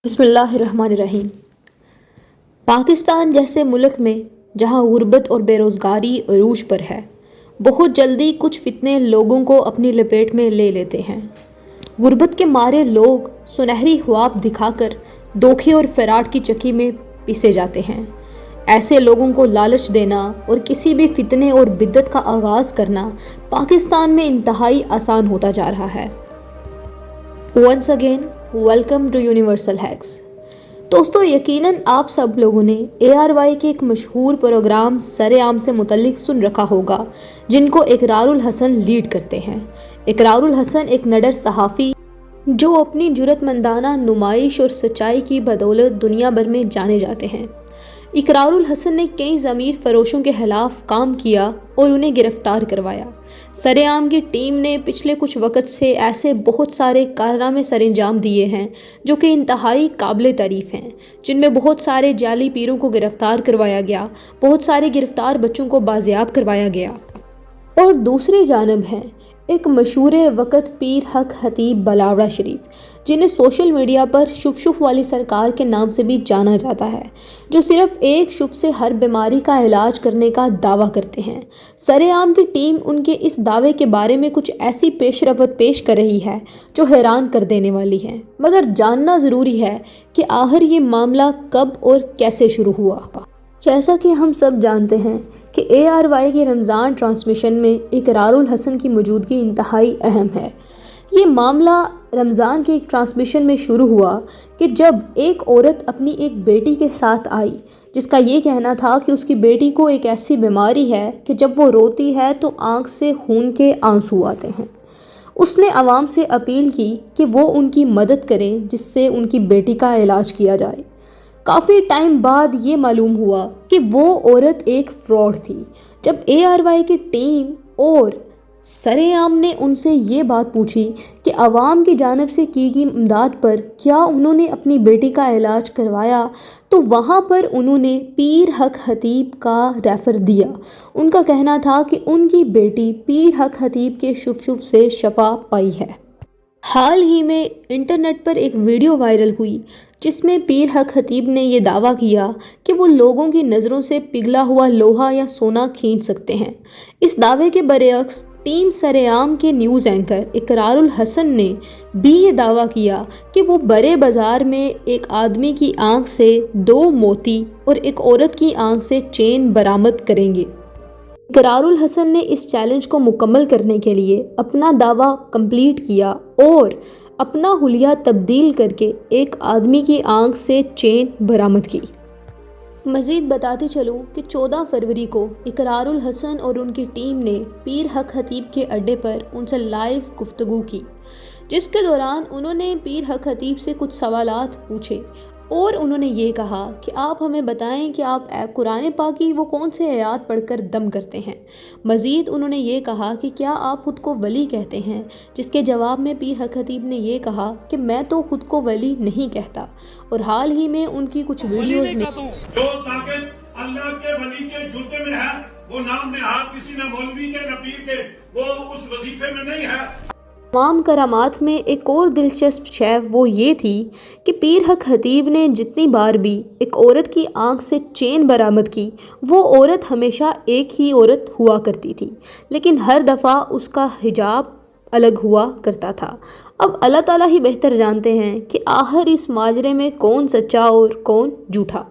बिस्मिल्लाहिर्रहमानिर्रहीम। पाकिस्तान जैसे मुल्क में जहां गुर्बत और बेरोज़गारी अरूज पर है, बहुत जल्दी कुछ फितने लोगों को अपनी लपेट में ले लेते हैं। गुर्बत के मारे लोग सुनहरी ख्वाब दिखाकर धोखे और फराड की चक्की में पिसे जाते हैं। ऐसे लोगों को लालच देना और किसी भी फितने और बिद्दत का आगाज़ करना पाकिस्तान में इंतहाई आसान होता जा रहा है। Once again welcome to universal hacks. दोस्तों, यकीनन आप सब लोगों ने ARY के एक मशहूर प्रोग्राम सरेआम से मुतल्लिक सुन रखा होगा, जिनको इकरारुल हसन लीड करते हैं। इकरारुल हसन एक नडर सहाफ़ी जो अपनी जुरतमंदाना नुमाइश और सच्चाई की बदौलत दुनिया भर में जाने जाते हैं। इकरारुल हसन ने कई ज़मीर फरोशों के खिलाफ काम किया और उन्हें गिरफ्तार करवाया। सरेआम की टीम ने पिछले कुछ वक्त से ऐसे बहुत सारे कारनामे सरअंजाम दिए हैं जो कि इंतहाई काबिल तारीफ़ हैं, जिनमें बहुत सारे जाली पीरों को गिरफ्तार करवाया गया, बहुत सारे गिरफ्तार बच्चों को बाजियाब करवाया गया। और दूसरी जानब है एक मशहूर वक़्त पीर हक खतीब बलावड़ा शरीफ, जिन्हें सोशल मीडिया पर शुफ शुफ वाली सरकार के नाम से भी जाना जाता है, जो सिर्फ एक शुफ से हर बीमारी का इलाज करने का दावा करते हैं। सरेआम की टीम उनके इस दावे के बारे में कुछ ऐसी पेशरफत पेश कर रही है जो हैरान कर देने वाली है, मगर जानना ज़रूरी है कि आखिर ये मामला कब और कैसे शुरू हुआ। जैसा कि हम सब जानते हैं कि ARY की रमज़ान ट्रांसमिशन में इकरारुल हसन की मौजूदगी इंतहाई अहम है। ये मामला रमज़ान के एक ट्रांसमिशन में शुरू हुआ कि जब एक औरत अपनी एक बेटी के साथ आई, जिसका ये कहना था कि उसकी बेटी को एक ऐसी बीमारी है कि जब वो रोती है तो आँख से खून के आंसू आते हैं। उसने आवाम से अपील की कि वो उनकी मदद करें जिससे उनकी बेटी का इलाज किया जाए। काफ़ी टाइम बाद ये मालूम हुआ कि वो औरत एक फ्रॉड थी। जब ARY की टीम और सरेआम ने उनसे ये बात पूछी कि आवाम की जानिब से की गई इमदाद पर क्या उन्होंने अपनी बेटी का इलाज करवाया, तो वहाँ पर उन्होंने पीर हक खतीब का रेफ़र दिया। उनका कहना था कि उनकी बेटी पीर हक खतीब के शुफ शुफ से शफा पाई है। हाल ही में इंटरनेट पर एक वीडियो वायरल हुई जिसमें पीर हक खतीब ने यह दावा किया कि वो लोगों की नज़रों से पिघला हुआ लोहा या सोना खींच सकते हैं। इस दावे के बरअक्स टीम सरेआम के न्यूज़ एंकर इकरारुल हसन ने भी ये दावा किया कि वो बड़े बाज़ार में एक आदमी की आंख से 2 मोती और एक औरत की आंख से चेन बरामद करेंगे। इकरारुल हसन ने इस चैलेंज को मुकम्मल करने के लिए अपना दावा कंप्लीट किया और अपना हुलिया तब्दील करके एक आदमी की आंख से चेन बरामद की। मज़ीद बताते चलूँ कि 14 फरवरी को इकरारुल हसन और उनकी टीम ने पीर हक खतीब के अड्डे पर उनसे लाइव गुफ्तगू की, जिसके दौरान उन्होंने पीर हक खतीब से कुछ सवालात पूछे और उन्होंने ये कहा कि आप हमें बताएं कि आप कुरान पाक की वो कौन से आयात पढ़कर दम करते हैं। मज़ीद उन्होंने ये कहा कि क्या आप ख़ुद को वली कहते हैं, जिसके जवाब में पीर हक खतीब ने ये कहा कि मैं तो ख़ुद को वली नहीं कहता। और हाल ही में उनकी कुछ वीडियोज़ में जो ताकत अल्लाह के वली के जूते में है, वो नाम में हाथ किसी न मौलवी के न पीर के, वो उस वजीफे में नहीं है। तमाम करामात में एक और दिलचस्प शय वो ये थी कि पीर हक खतीब ने जितनी बार भी एक औरत की आंख से चेन बरामद की, वो औरत हमेशा एक ही औरत हुआ करती थी, लेकिन हर दफ़ा उसका हिजाब अलग हुआ करता था। अब अल्लाह ताला ही बेहतर जानते हैं कि आखिर इस माजरे में कौन सच्चा और कौन झूठा।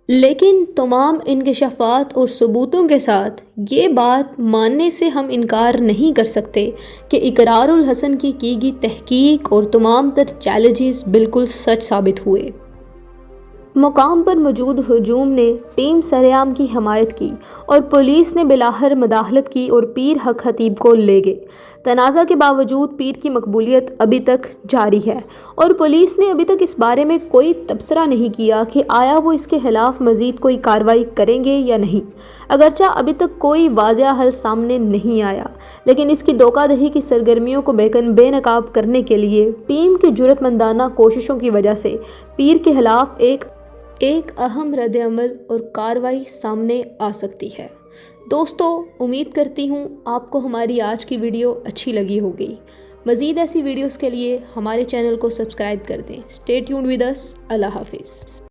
लेकिन तमाम इंकशाफात और सबूतों के साथ ये बात मानने से हम इनकार नहीं कर सकते कि इकरारुल हसन की गई तहकीक और तमाम तर चैलेंजेस बिल्कुल सच साबित हुए। मकाम पर मौजूद हजूम ने टीम सरेआम की हमायत की और पुलिस ने बिलाहर मदाखलत की और पीर हक खतीब को ले गए। तनाज़ा के बावजूद पीर की मकबूलियत अभी तक जारी है और पुलिस ने अभी तक इस बारे में कोई तबसरा नहीं किया कि आया वो इसके खिलाफ मज़ीद कोई कार्रवाई करेंगे या नहीं। अगरचा अभी तक कोई वाज़ह हल सामने नहीं आया, लेकिन इसकी धोखाधड़ी की सरगर्मियों को बेनकाब करने के लिए टीम की जुरतमंदाना कोशिशों की वजह से पीर के खिलाफ एक अहम रद्द-ए-अमल और कार्रवाई सामने आ सकती है। दोस्तों, उम्मीद करती हूँ आपको हमारी आज की वीडियो अच्छी लगी होगी। مزید ایسی ویڈیوز کے لیے ہمارے چینل کو سبسکرائب کر دیں۔ Stay tuned with us. اللہ حافظ۔